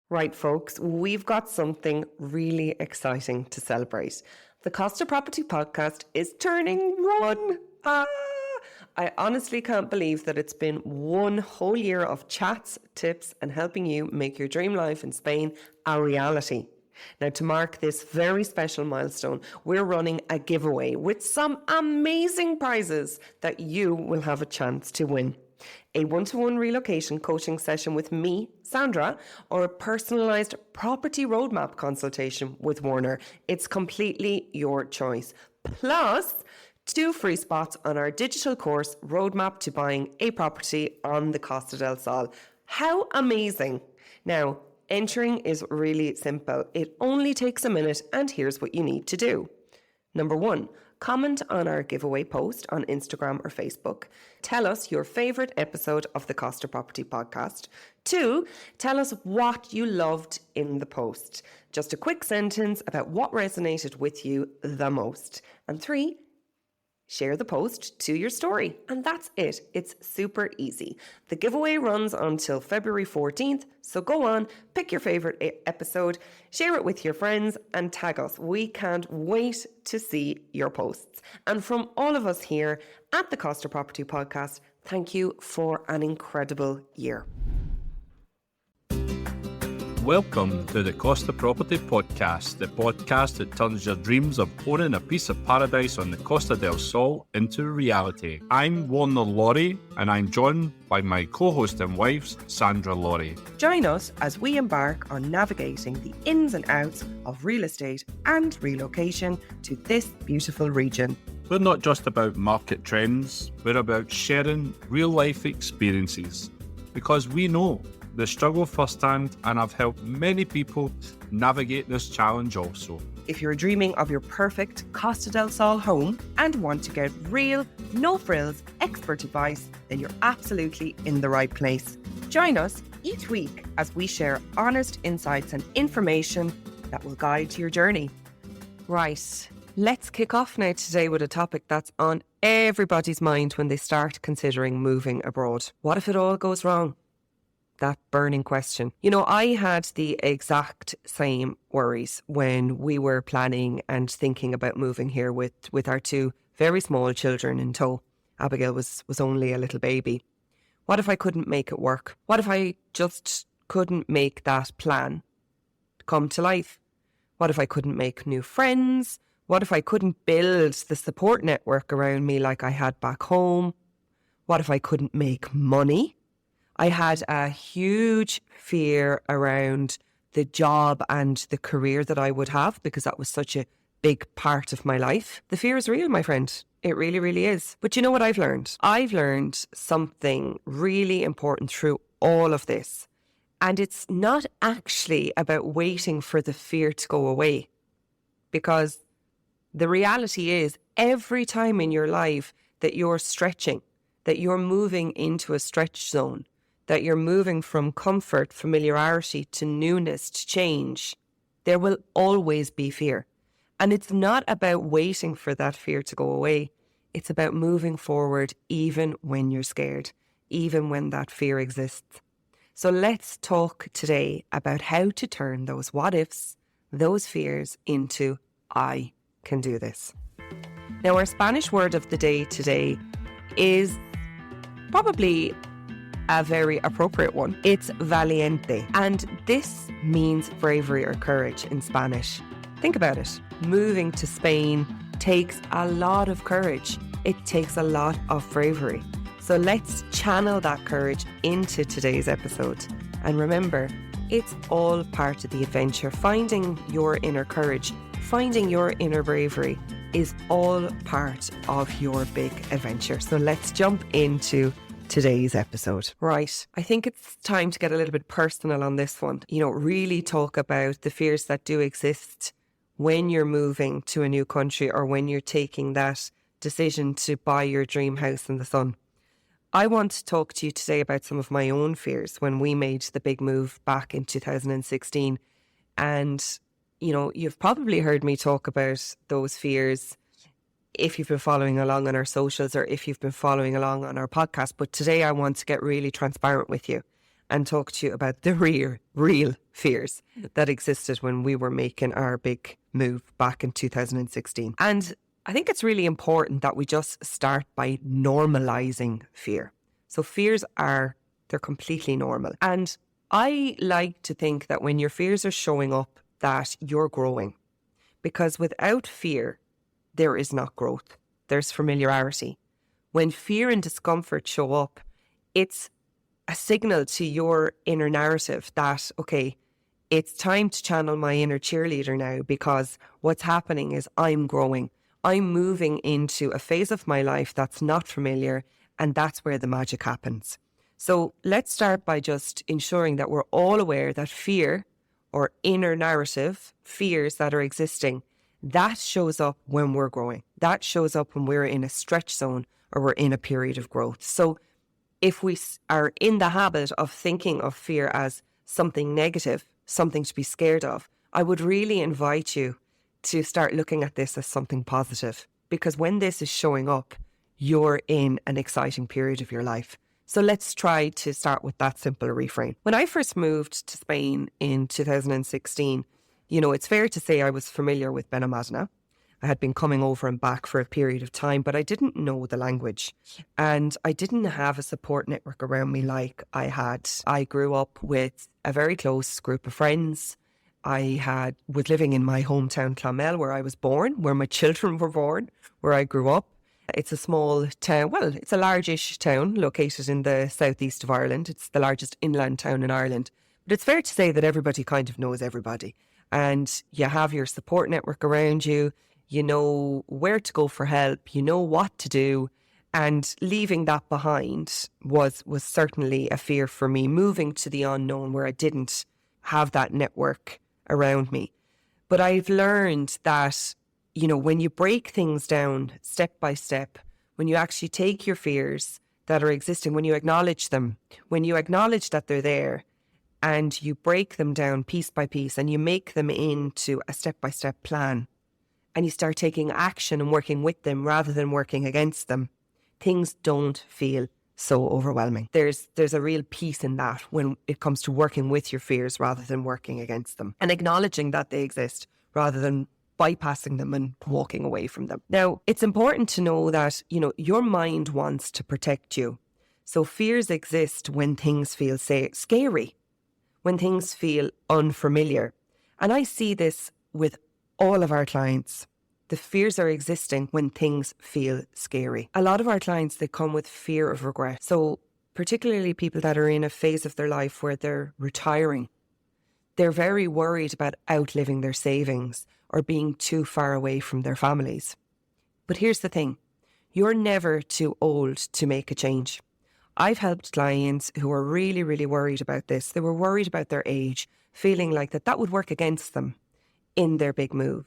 Right, folks, we've got something really exciting to celebrate. The Costa Property Podcast is turning one. I honestly can't believe that it's been one whole year of chats, tips, and helping you make your dream life in Spain a reality. Now, to mark this very special milestone, we're running a giveaway with some amazing prizes that you will have a chance to win. A one-to-one relocation coaching session with me, Sandra, or a personalised property roadmap consultation with Warner. It's completely your choice. Plus, 2 free spots on our digital course, Roadmap to Buying a Property on the Costa del Sol. How amazing! Now, entering is really simple. It only takes a minute, and here's what you need to do. Number 1, comment on our giveaway post on Instagram or Facebook. Tell us your favourite episode of the Costa Property Podcast. 2, tell us what you loved in the post. Just a quick sentence about what resonated with you the most. And 3, share the post to your story. And that's it. It's super easy. The giveaway runs until February 14th. So go on, pick your favourite episode, share it with your friends and tag us. We can't wait to see your posts. And from all of us here at the Costa Property Podcast, thank you for an incredible year. Welcome to the Costa Property Podcast, the podcast that turns your dreams of owning a piece of paradise on the Costa del Sol into reality. I'm Warner Laurie, and I'm joined by my co-host and wife, Sandra Laurie. Join us as we embark on navigating the ins and outs of real estate and relocation to this beautiful region. We're not just about market trends, we're about sharing real-life experiences, because we know the struggle firsthand, and I've helped many people navigate this challenge also. If you're dreaming of your perfect Costa del Sol home and want to get real, no-frills, expert advice, then you're absolutely in the right place. Join us each week as we share honest insights and information that will guide your journey. Right, let's kick off now today with a topic that's on everybody's mind when they start considering moving abroad. What if it all goes wrong? That burning question. You know, I had the exact same worries when we were planning and thinking about moving here with our 2 very small children in tow. Abigail was only a little baby. What if I couldn't make it work? What if I just couldn't make that plan come to life? What if I couldn't make new friends? What if I couldn't build the support network around me like I had back home? What if I couldn't make money? I had a huge fear around the job and the career that I would have because that was such a big part of my life. The fear is real, my friend. It really, really is. But you know what I've learned? I've learned something really important through all of this. And it's not actually about waiting for the fear to go away. Because the reality is every time in your life that you're stretching, that you're moving into a stretch zone, that you're moving from comfort, familiarity to newness, to change, there will always be fear. And it's not about waiting for that fear to go away. It's about moving forward even when you're scared, even when that fear exists. So let's talk today about how to turn those what ifs, those fears into I can do this. Now, our Spanish word of the day today is probably a very appropriate one. It's valiente. And this means bravery or courage in Spanish. Think about it. Moving to Spain takes a lot of courage. It takes a lot of bravery. So let's channel that courage into today's episode. And remember, it's all part of the adventure. Finding your inner courage, finding your inner bravery is all part of your big adventure. So let's jump into today's episode. Right, I think it's time to get a little bit personal on this one. You know, really talk about the fears that do exist when you're moving to a new country or when you're taking that decision to buy your dream house in the sun. I want to talk to you today about some of my own fears when we made the big move back in 2016. And, you know, you've probably heard me talk about those fears if you've been following along on our socials or if you've been following along on our podcast. But today I want to get really transparent with you and talk to you about the real fears that existed when we were making our big move back in 2016. And I think it's really important that we just start by normalizing fear. So fears they're completely normal. And I like to think that when your fears are showing up, that you're growing. Because without fear, there is not growth. There's familiarity. When fear and discomfort show up, it's a signal to your inner narrative that, okay, it's time to channel my inner cheerleader now, because what's happening is I'm growing. I'm moving into a phase of my life that's not familiar, and that's where the magic happens. So let's start by just ensuring that we're all aware that fear or inner narrative, fears that are existing, that shows up when we're growing. That shows up when we're in a stretch zone or we're in a period of growth. So if we are in the habit of thinking of fear as something negative, something to be scared of, I would really invite you to start looking at this as something positive, because when this is showing up, you're in an exciting period of your life. So let's try to start with that simple reframe. When I first moved to Spain in 2016, it's fair to say I was familiar with Benalmádena. I had been coming over and back for a period of time, but I didn't know the language and I didn't have a support network around me like I had. I grew up with a very close group of friends. I was living in my hometown, Clonmel, where I was born, where my children were born, where I grew up. It's a small town. Well, it's a largish town located in the southeast of Ireland. It's the largest inland town in Ireland. But it's fair to say that everybody kind of knows everybody. And you have your support network around you. You know where to go for help. You know what to do. And leaving that behind was certainly a fear for me, moving to the unknown where I didn't have that network around me. But I've learned that, when you break things down step by step, when you actually take your fears that are existing, when you acknowledge them, when you acknowledge that they're there, and you break them down piece by piece and you make them into a step-by-step plan, and you start taking action and working with them rather than working against them, things don't feel so overwhelming. There's a real peace in that when it comes to working with your fears rather than working against them, and acknowledging that they exist rather than bypassing them and walking away from them. Now, it's important to know that, your mind wants to protect you. So fears exist when things feel, scary, when things feel unfamiliar. And I see this with all of our clients. The fears are existing when things feel scary. A lot of our clients, they come with fear of regret. So particularly people that are in a phase of their life where they're retiring, they're very worried about outliving their savings or being too far away from their families. But here's the thing, you're never too old to make a change. I've helped clients who are really, really worried about this. They were worried about their age, feeling like that would work against them in their big move.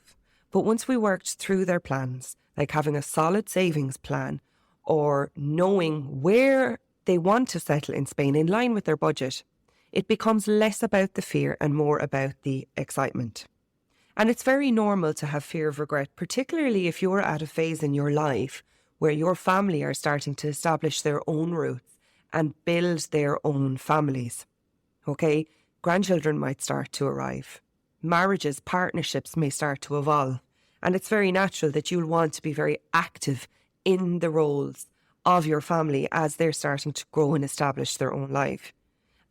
But once we worked through their plans, like having a solid savings plan or knowing where they want to settle in Spain in line with their budget, it becomes less about the fear and more about the excitement. And it's very normal to have fear of regret, particularly if you're at a phase in your life where your family are starting to establish their own roots and build their own families. Okay? Grandchildren might start to arrive. Marriages, partnerships may start to evolve. And it's very natural that you'll want to be very active in the roles of your family as they're starting to grow and establish their own life.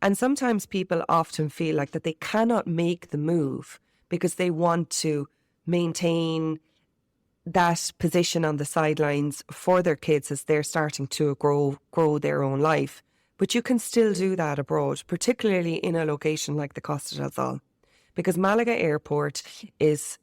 And sometimes people often feel like that they cannot make the move because they want to maintain that position on the sidelines for their kids as they're starting to grow their own life. But you can still do that abroad, particularly in a location like the Costa del Sol, because Malaga Airport is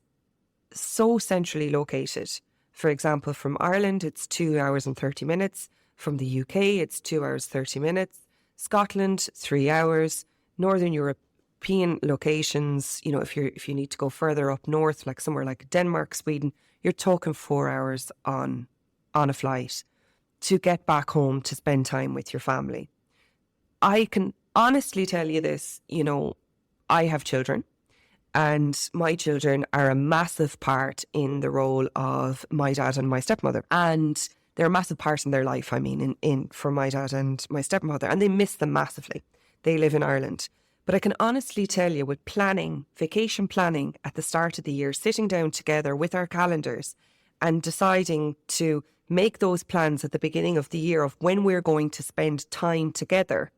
so centrally located. For example, from Ireland, it's 2 hours and 30 minutes. From the UK, it's 2 hours, 30 minutes. Scotland, 3 hours. Northern European locations, if you need to go further up north, like somewhere like Denmark, Sweden, you're talking 4 hours on a flight to get back home to spend time with your family. I can honestly tell you this, I have children and my children are a massive part in the role of my dad and my stepmother. And they're a massive part in their life, for my dad and my stepmother, and they miss them massively. they live in Ireland. But I can honestly tell you, with planning, vacation planning at the start of the year, sitting down together with our calendars and deciding to make those plans at the beginning of the year of when we're going to spend time together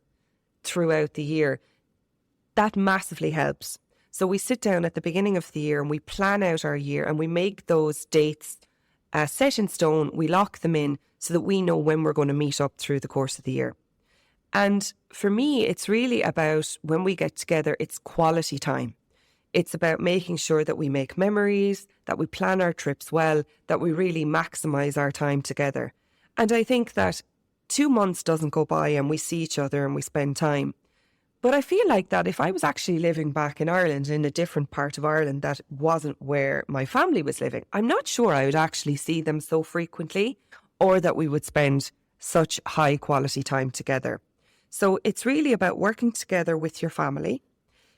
throughout the year, that massively helps. So we sit down at the beginning of the year and we plan out our year and we make those dates set in stone. We lock them in so that we know when we're going to meet up through the course of the year. And for me, it's really about, when we get together, it's quality time. It's about making sure that we make memories, that we plan our trips well, that we really maximise our time together. And I think that 2 months doesn't go by and we see each other and we spend time. But I feel like that if I was actually living back in Ireland, in a different part of Ireland that wasn't where my family was living, I'm not sure I would actually see them so frequently, or that we would spend such high quality time together. So it's really about working together with your family,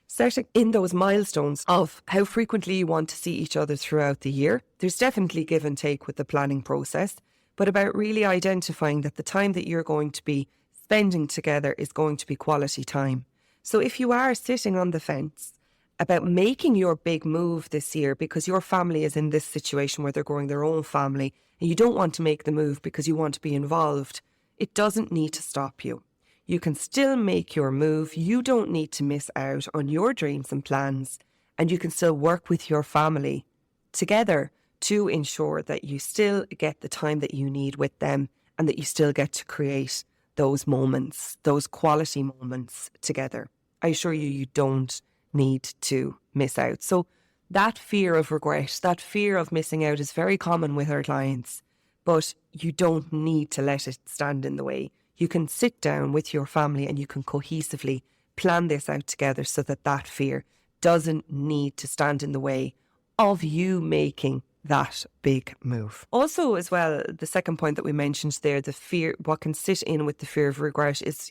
setting in those milestones of how frequently you want to see each other throughout the year. There's definitely give and take with the planning process, but about really identifying that the time that you're going to be spending together is going to be quality time. So if you are sitting on the fence about making your big move this year because your family is in this situation where they're growing their own family and you don't want to make the move because you want to be involved, it doesn't need to stop you. You can still make your move. You don't need to miss out on your dreams and plans, and you can still work with your family together to ensure that you still get the time that you need with them and that you still get to create those moments, those quality moments together. I assure you, you don't need to miss out. So that fear of regret, that fear of missing out is very common with our clients, but you don't need to let it stand in the way. You can sit down with your family and you can cohesively plan this out together so that that fear doesn't need to stand in the way of you making that big move. Also, as well, the second point that we mentioned there, the fear, what can sit in with the fear of regret is,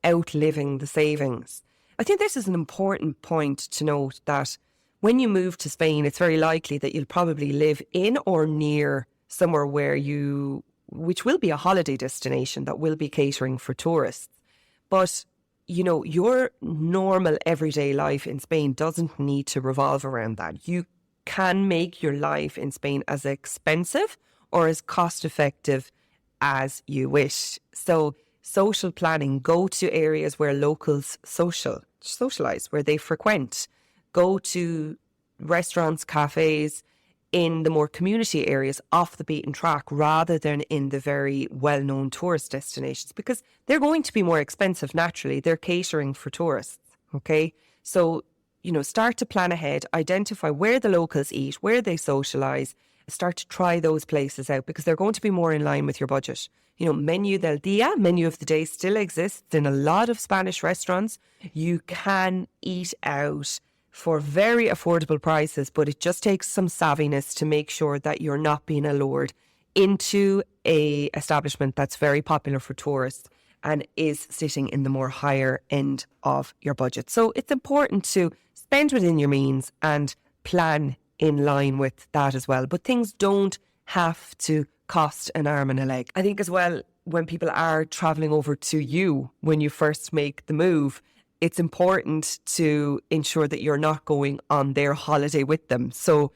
outliving the savings. I think this is an important point to note, that when you move to Spain, it's very likely that you'll probably live in or near somewhere which will be a holiday destination that will be catering for tourists. But, your normal everyday life in Spain doesn't need to revolve around that. You can make your life in Spain as expensive or as cost effective as you wish. So social planning, go to areas where locals socialise, where they frequent. Go to restaurants, cafes, in the more community areas off the beaten track rather than in the very well-known tourist destinations, because they're going to be more expensive naturally. They're catering for tourists, okay? So, start to plan ahead, identify where the locals eat, where they socialise, start to try those places out because they're going to be more in line with your budget. Menu del Día, menu of the day, still exists in a lot of Spanish restaurants. You can eat out for very affordable prices, but it just takes some savviness to make sure that you're not being allured into a establishment that's very popular for tourists and is sitting in the more higher end of your budget. So it's important to spend within your means and plan in line with that as well. But things don't have to cost an arm and a leg. I think as well, when people are travelling over to you, when you first make the move, it's important to ensure that you're not going on their holiday with them. So,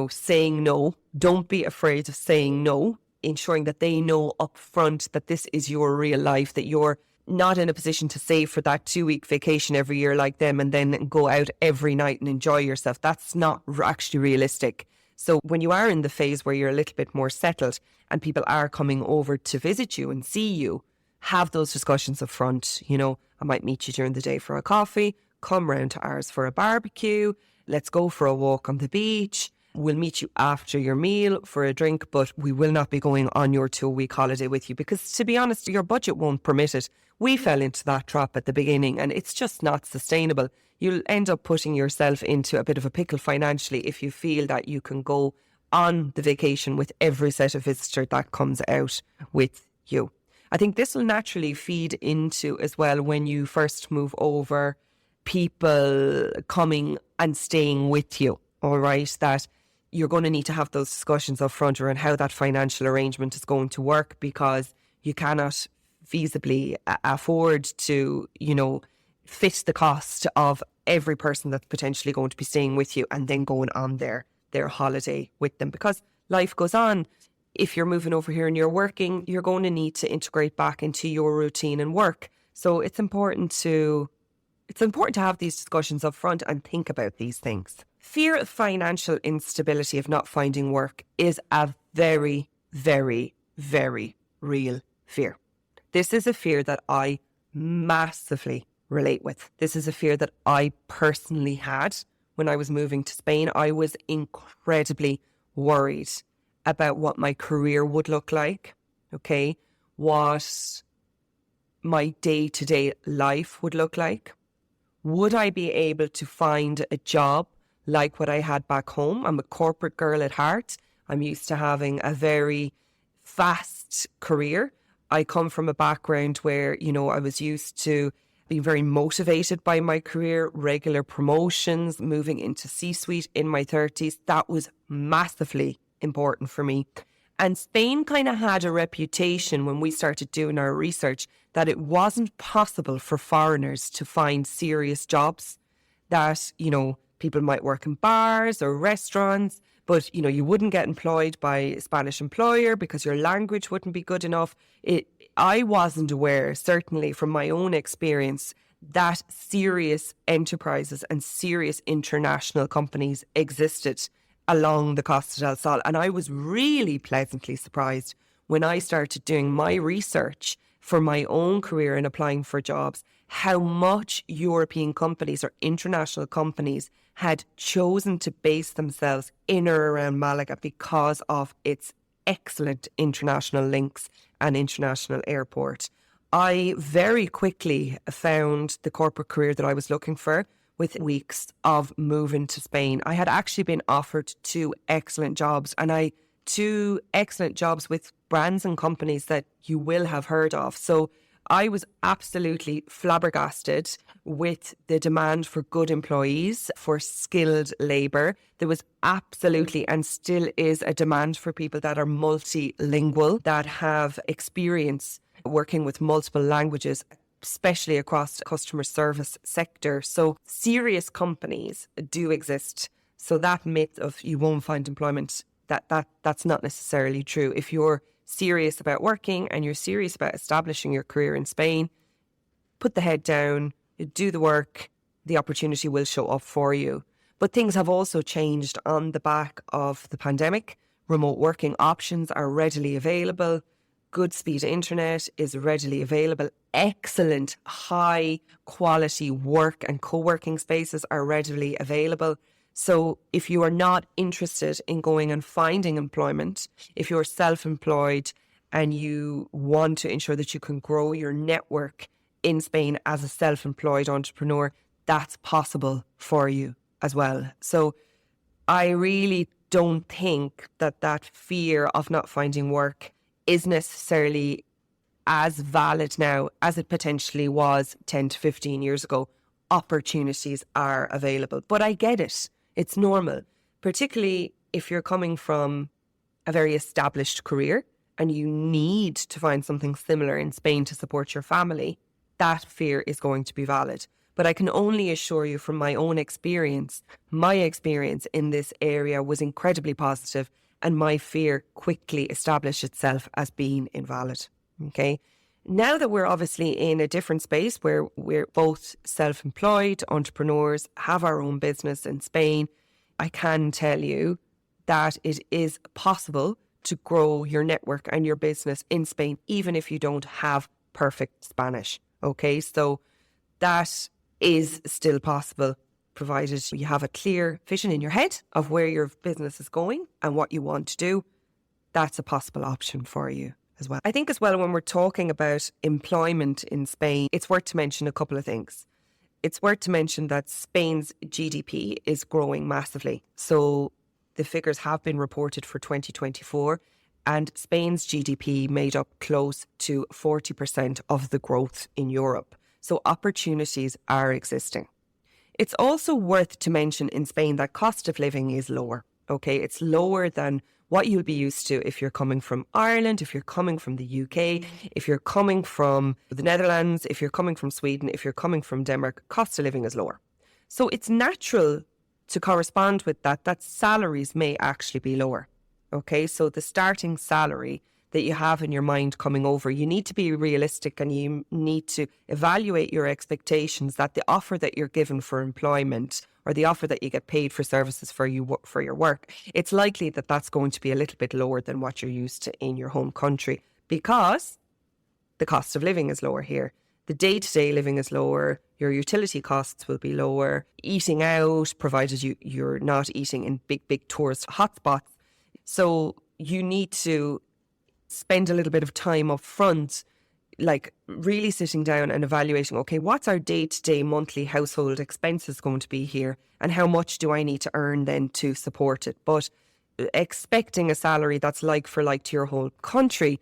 saying no, don't be afraid of saying no, ensuring that they know up front that this is your real life, that you're not in a position to save for that 2-week vacation every year like them and then go out every night and enjoy yourself. That's not actually realistic. So when you are in the phase where you're a little bit more settled and people are coming over to visit you and see you, have those discussions up front. I might meet you during the day for a coffee, come round to ours for a barbecue, let's go for a walk on the beach. We'll meet you after your meal for a drink, but we will not be going on your 2-week holiday with you because, to be honest, your budget won't permit it. We fell into that trap at the beginning and it's just not sustainable. You'll end up putting yourself into a bit of a pickle financially if you feel that you can go on the vacation with every set of visitor that comes out with you. I think this will naturally feed into as well when you first move over, people coming and staying with you, all right, that you're going to need to have those discussions up front around how that financial arrangement is going to work, because you cannot feasibly afford to, fit the cost of every person that's potentially going to be staying with you and then going on their holiday with them, because life goes on. If you're moving over here and you're working, you're going to need to integrate back into your routine and work. So it's important to have these discussions up front and think about these things. Fear of financial instability of not finding work is a very, very, very real fear. This is a fear that I massively relate with. This is a fear that I personally had when I was moving to Spain. I was incredibly worried about what my career would look like, okay? What my day-to-day life would look like. Would I be able to find a job like what I had back home? I'm a corporate girl at heart. I'm used to having a very fast career. I come from a background where, I was used to being very motivated by my career, regular promotions, moving into C-suite in my 30s. That was massively important for me. And Spain kind of had a reputation when we started doing our research that it wasn't possible for foreigners to find serious jobs, that, people might work in bars or restaurants, but, you wouldn't get employed by a Spanish employer because your language wouldn't be good enough. I wasn't aware, certainly from my own experience, that serious enterprises and serious international companies existed along the Costa del Sol. And I was really pleasantly surprised when I started doing my research for my own career and applying for jobs, how much European companies or international companies had chosen to base themselves in or around Malaga because of its excellent international links and international airport. I very quickly found the corporate career that I was looking for within weeks of moving to Spain. I had actually been offered two excellent jobs with brands and companies that you will have heard of. So I was absolutely flabbergasted with the demand for good employees, for skilled labour. There was absolutely and still is a demand for people that are multilingual, that have experience working with multiple languages, especially across the customer service sector. So serious companies do exist. So that myth of you won't find employment, that's not necessarily true. If you're serious about working and you're serious about establishing your career in Spain, put the head down, do the work, the opportunity will show up for you. But things have also changed on the back of the pandemic. Remote working options are readily available. Good speed internet is readily available. Excellent high quality work and co-working spaces are readily available. So if you are not interested in going and finding employment, if you're self-employed and you want to ensure that you can grow your network in Spain as a self-employed entrepreneur, that's possible for you as well. So I really don't think that fear of not finding work is necessarily as valid now as it potentially was 10 to 15 years ago. Opportunities are available, but I get it. It's normal, particularly if you're coming from a very established career and you need to find something similar in Spain to support your family. That fear is going to be valid. But I can only assure you from my own experience, my experience in this area was incredibly positive, and my fear quickly established itself as being invalid. Okay. Now that we're obviously in a different space where we're both self-employed entrepreneurs, have our own business in Spain, I can tell you that it is possible to grow your network and your business in Spain, even if you don't have perfect Spanish. Okay, so that is still possible, provided you have a clear vision in your head of where your business is going and what you want to do. That's a possible option for you as well. I think as well, when we're talking about employment in Spain, it's worth to mention a couple of things. It's worth to mention that Spain's GDP is growing massively. So the figures have been reported for 2024, and Spain's GDP made up close to 40% of the growth in Europe. So opportunities are existing. It's also worth to mention in Spain that cost of living is lower. Okay, it's lower than what you'll be used to if you're coming from Ireland, if you're coming from the UK, if you're coming from the Netherlands, if you're coming from Sweden, if you're coming from Denmark, cost of living is lower. So it's natural to correspond with that salaries may actually be lower. Okay, so the starting salary that you have in your mind coming over, you need to be realistic and you need to evaluate your expectations that the offer that you're given for employment or the offer that you get paid for services for your work, it's likely that that's going to be a little bit lower than what you're used to in your home country because the cost of living is lower here. The day-to-day living is lower, your utility costs will be lower, eating out, provided you're not eating in big tourist hotspots. So you need to spend a little bit of time up front, like really sitting down and evaluating, okay, what's our day-to-day monthly household expenses going to be here and how much do I need to earn then to support it? But expecting a salary that's like for like to your whole country,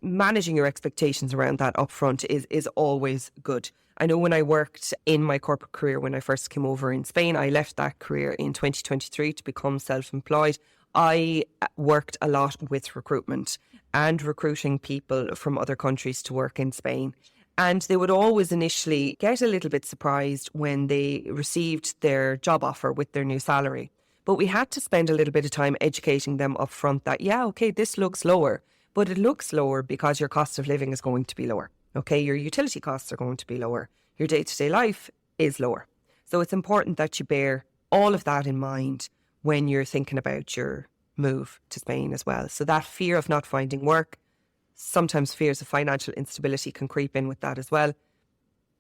managing your expectations around that up front is always good. I know when I worked in my corporate career, when I first came over in Spain, I left that career in 2023 to become self-employed. I worked a lot with recruitment and recruiting people from other countries to work in Spain. And they would always initially get a little bit surprised when they received their job offer with their new salary. But we had to spend a little bit of time educating them up front that, yeah, okay, this looks lower, but it looks lower because your cost of living is going to be lower. Okay, your utility costs are going to be lower. Your day-to-day life is lower. So it's important that you bear all of that in mind when you're thinking about your move to Spain as well. So that fear of not finding work, sometimes fears of financial instability can creep in with that as well.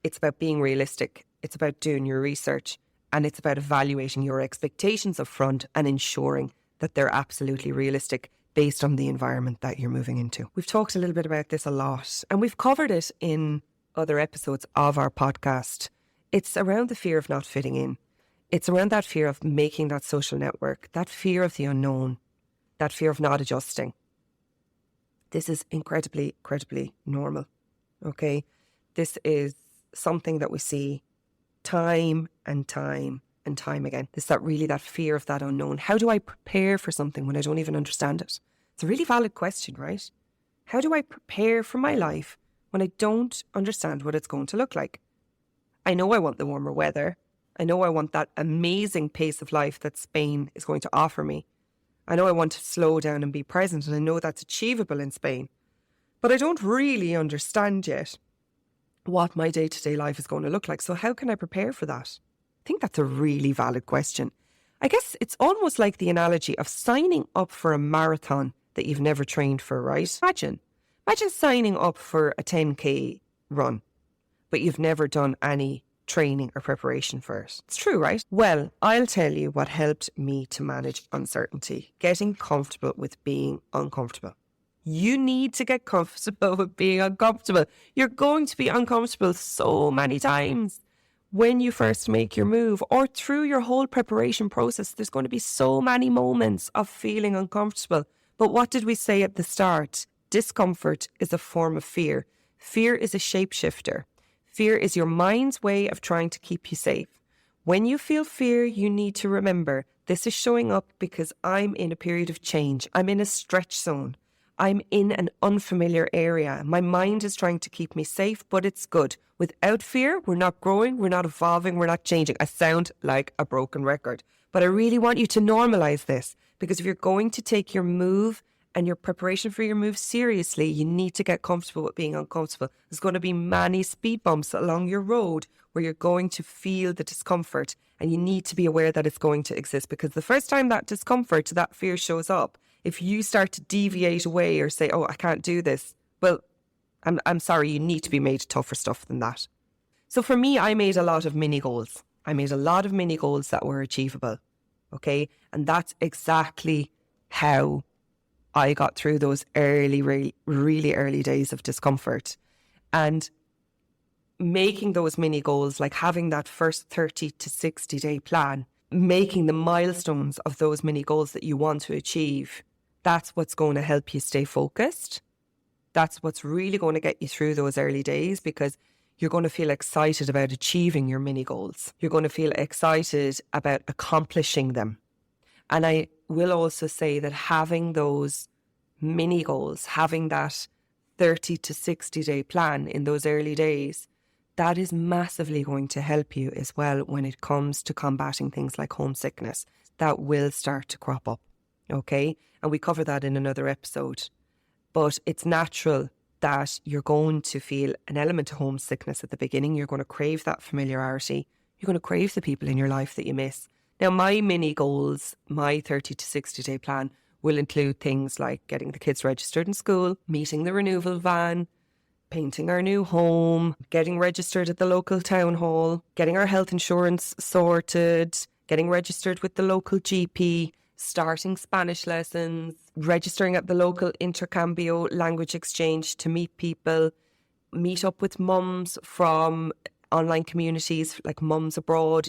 It's about being realistic. It's about doing your research and it's about evaluating your expectations up front and ensuring that they're absolutely realistic based on the environment that you're moving into. We've talked a little bit about this a lot and we've covered it in other episodes of our podcast. It's around the fear of not fitting in. It's around that fear of making that social network, that fear of the unknown, that fear of not adjusting. This is incredibly normal, okay? This is something that we see time and time again. It's that fear of that unknown. How do I prepare for something when I don't even understand it? It's a really valid question, right? How do I prepare for my life when I don't understand what it's going to look like? I know I want the warmer weather. I know I want that amazing pace of life that Spain is going to offer me. I know I want to slow down and be present, and I know that's achievable in Spain. But I don't really understand yet what my day-to-day life is going to look like. So how can I prepare for that? I think that's a really valid question. I guess it's almost like the analogy of signing up for a marathon that you've never trained for, right? Imagine signing up for a 10K run, but you've never done any training or preparation for it. It's true, right? Well, I'll tell you what helped me to manage uncertainty, getting comfortable with being uncomfortable. You need to get comfortable with being uncomfortable. You're going to be uncomfortable so many times when you first make your move or through your whole preparation process. There's going to be so many moments of feeling uncomfortable. But what did we say at the start? Discomfort is a form of fear. Fear is a shapeshifter. Fear is your mind's way of trying to keep you safe. When you feel fear, you need to remember this is showing up because I'm in a period of change. I'm in a stretch zone. I'm in an unfamiliar area. My mind is trying to keep me safe, but it's good. Without fear, we're not growing, we're not evolving, we're not changing. I sound like a broken record, but I really want you to normalize this because if you're going to take your move and your preparation for your move seriously, you need to get comfortable with being uncomfortable. There's going to be many speed bumps along your road where you're going to feel the discomfort and you need to be aware that it's going to exist because the first time that discomfort, that fear shows up, if you start to deviate away or say, oh, I can't do this, well, I'm sorry, you need to be made tougher stuff than that. So for me, I made a lot of mini goals. I made a lot of mini goals that were achievable, okay? And that's exactly how I got through those really early days of discomfort. And making those mini goals, like having that first 30 to 60 day plan, making the milestones of those mini goals that you want to achieve, that's what's going to help you stay focused. That's what's really going to get you through those early days because you're going to feel excited about achieving your mini goals. You're going to feel excited about accomplishing them. And I will also say that having those mini goals, having that 30 to 60 day plan in those early days, that is massively going to help you as well when it comes to combating things like homesickness that will start to crop up. Okay. And we cover that in another episode. But it's natural that you're going to feel an element of homesickness at the beginning. You're going to crave that familiarity. You're going to crave the people in your life that you miss. Now, my mini goals, my 30 to 60 day plan will include things like getting the kids registered in school, meeting the removal van, painting our new home, getting registered at the local town hall, getting our health insurance sorted, getting registered with the local GP, starting Spanish lessons, registering at the local intercambio language exchange to meet people, meet up with mums from online communities like Mums Abroad,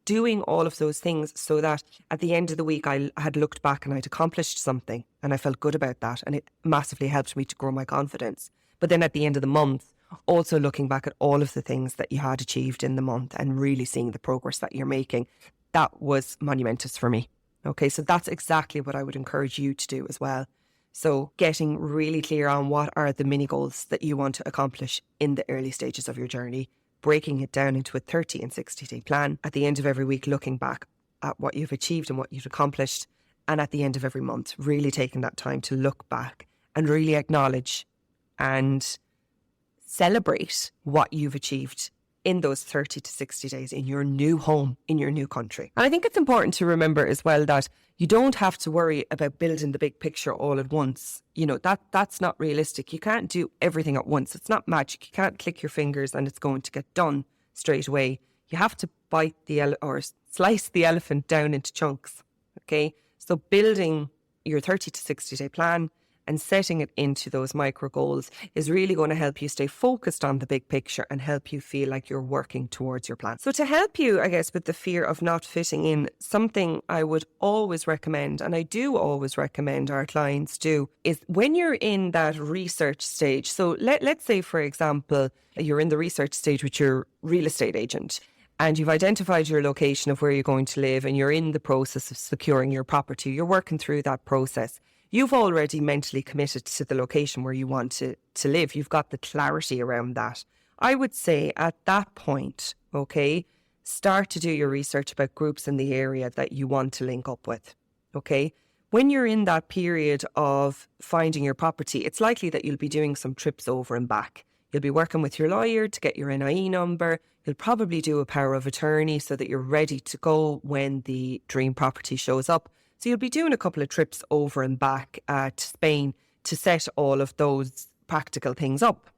doing all of those things so that at the end of the week I had looked back and I'd accomplished something and I felt good about that, and it massively helped me to grow my confidence. But then at the end of the month, also looking back at all of the things that you had achieved in the month and really seeing the progress that you're making, that was monumentous for me. Okay, so that's exactly what I would encourage you to do as well. So getting really clear on what are the mini goals that you want to accomplish in the early stages of your journey, breaking it down into a 30 and 60 day plan. At the end of every week, looking back at what you've achieved and what you've accomplished. And at the end of every month, really taking that time to look back and really acknowledge and celebrate what you've achieved in those 30 to 60 days in your new home, in your new country. And I think it's important to remember as well that you don't have to worry about building the big picture all at once. That's not realistic. You can't do everything at once. It's not magic. You can't click your fingers and it's going to get done straight away. You have to slice the elephant down into chunks. Okay. So building your 30 to 60 day plan and setting it into those micro goals is really going to help you stay focused on the big picture and help you feel like you're working towards your plan. So to help you, I guess, with the fear of not fitting in, something I would always recommend, and I do always recommend our clients do, is when you're in that research stage. So let's say, for example, you're in the research stage with your real estate agent and you've identified your location of where you're going to live and you're in the process of securing your property. You're working through that process. You've already mentally committed to the location where you want to live. You've got the clarity around that. I would say at that point, okay, start to do your research about groups in the area that you want to link up with, okay? When you're in that period of finding your property, it's likely that you'll be doing some trips over and back. You'll be working with your lawyer to get your NIE number. You'll probably do a power of attorney so that you're ready to go when the dream property shows up. So you'll be doing a couple of trips over and back to Spain to set all of those practical things up.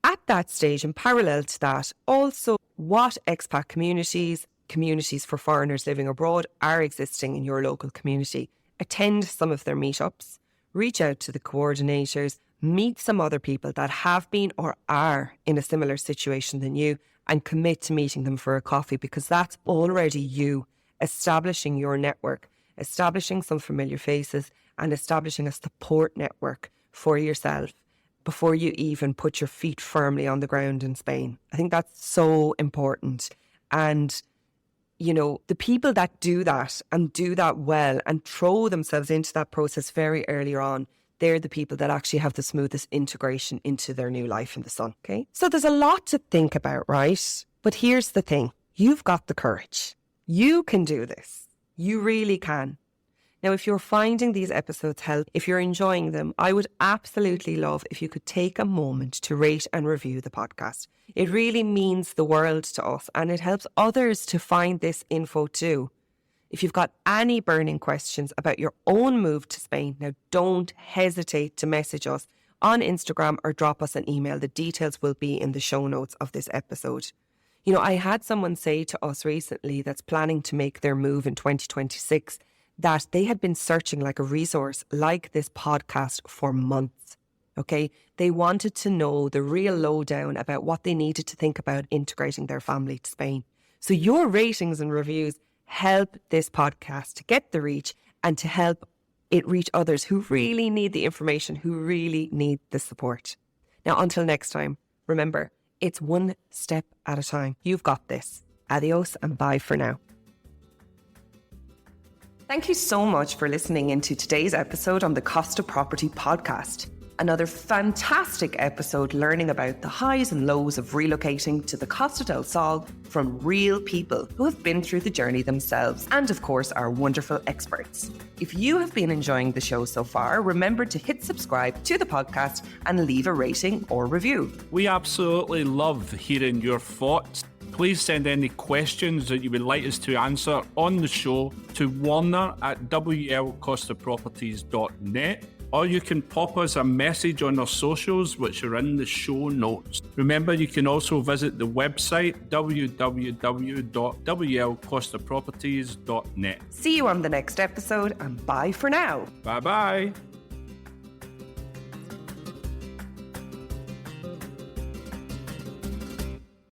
At that stage, in parallel to that, also what expat communities for foreigners living abroad are existing in your local community. Attend some of their meetups, reach out to the coordinators, meet some other people that have been or are in a similar situation than you, and commit to meeting them for a coffee, because that's already you establishing your network, establishing some familiar faces and establishing a support network for yourself before you even put your feet firmly on the ground in Spain. I think that's so important. And, the people that do that and do that well and throw themselves into that process very early on, they're the people that actually have the smoothest integration into their new life in the sun. Okay. So there's a lot to think about, right? But here's the thing. You've got the courage. You can do this. You really can. Now, if you're finding these episodes help, if you're enjoying them, I would absolutely love if you could take a moment to rate and review the podcast. It really means the world to us and it helps others to find this info too. If you've got any burning questions about your own move to Spain, now don't hesitate to message us on Instagram or drop us an email. The details will be in the show notes of this episode. I had someone say to us recently that's planning to make their move in 2026 that they had been searching like a resource like this podcast for months, okay? They wanted to know the real lowdown about what they needed to think about integrating their family to Spain. So your ratings and reviews help this podcast to get the reach and to help it reach others who really need the information, who really need the support. Now, until next time, remember, it's one step at a time. You've got this. Adios and bye for now. Thank you so much for listening into today's episode on the Costa Property Podcast. Another fantastic episode learning about the highs and lows of relocating to the Costa del Sol from real people who have been through the journey themselves and, of course, our wonderful experts. If you have been enjoying the show so far, remember to hit subscribe to the podcast and leave a rating or review. We absolutely love hearing your thoughts. Please send any questions that you would like us to answer on the show to warner@wlcostaproperties.net. Or you can pop us a message on our socials, which are in the show notes. Remember, you can also visit the website, www.wlcostaproperties.net. See you on the next episode, and bye for now. Bye-bye.